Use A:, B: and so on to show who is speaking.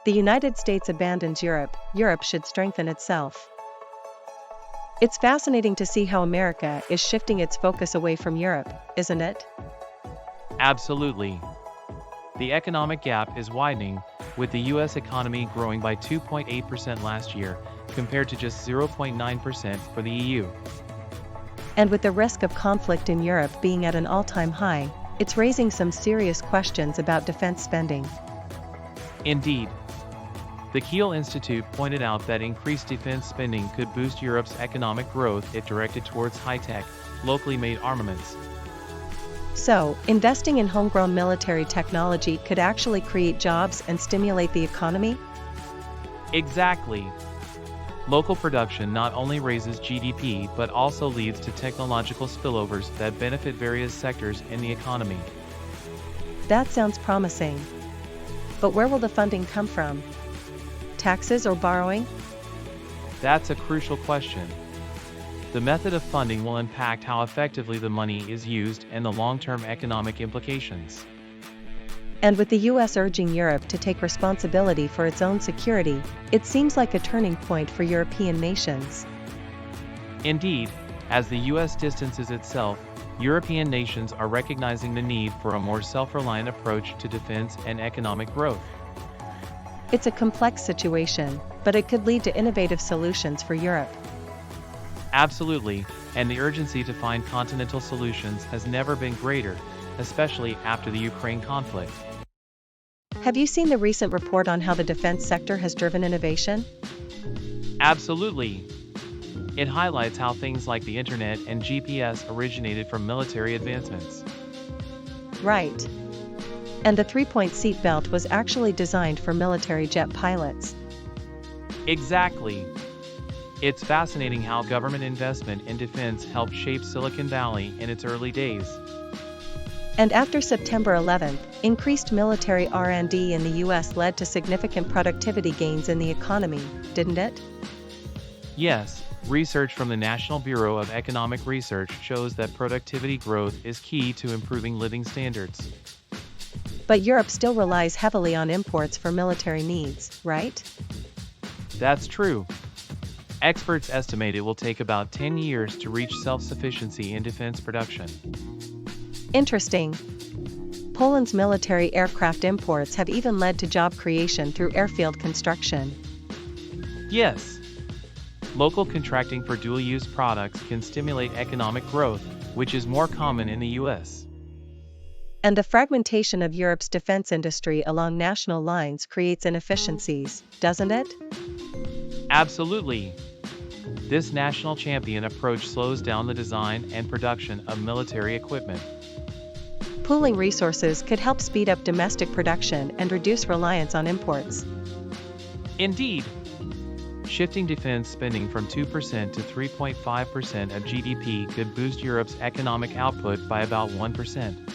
A: The United States abandons Europe, Europe should strengthen itself. It's fascinating to see how America is shifting its focus away from Europe, isn't it?
B: Absolutely. The economic gap is widening, with the U.S. economy growing by 2.8% last year, compared to just 0.9% for the EU.
A: And with the risk of conflict in Europe being at an all-time high, it's raising some serious questions about defense spending.
B: Indeed. The Kiel Institute pointed out that increased defense spending could boost Europe's economic growth if directed towards high-tech, locally made armaments.
A: So, investing in homegrown military technology could actually create jobs and stimulate the economy?
B: Exactly. Local production not only raises GDP but also leads to technological spillovers that benefit various sectors in the economy.
A: That sounds promising. But where will the funding come from? Taxes or borrowing?
B: That's a crucial question. The method of funding will impact how effectively the money is used and the long-term economic implications.
A: And with the US urging Europe to take responsibility for its own security, it seems like a turning point for European nations.
B: Indeed, as the US distances itself, European nations are recognizing the need for a more self-reliant approach to defense and economic growth.
A: It's a complex situation, but it could lead to innovative solutions for Europe.
B: Absolutely, and the urgency to find continental solutions has never been greater, especially after the Ukraine conflict.
A: Have you seen the recent report on how the defense sector has driven innovation?
B: Absolutely. It highlights how things like the internet and GPS originated from military advancements.
A: Right. And the three-point seat belt was actually designed for military jet pilots.
B: Exactly. It's fascinating how government investment in defense helped shape Silicon Valley in its early days.
A: And after September 11th, increased military R&D in the US led to significant productivity gains in the economy, didn't it?
B: Yes, research from the National Bureau of Economic Research shows that productivity growth is key to improving living standards.
A: But Europe still relies heavily on imports for military needs, right?
B: That's true. Experts estimate it will take about 10 years to reach self-sufficiency in defense production.
A: Interesting. Poland's military aircraft imports have even led to job creation through airfield construction.
B: Yes. Local contracting for dual-use products can stimulate economic growth, which is more common in the US.
A: And the fragmentation of Europe's defense industry along national lines creates inefficiencies, doesn't it?
B: Absolutely. This national champion approach slows down the design and production of military equipment.
A: Pooling resources could help speed up domestic production and reduce reliance on imports.
B: Indeed. Shifting defense spending from 2% to 3.5% of GDP could boost Europe's economic output by about 1%.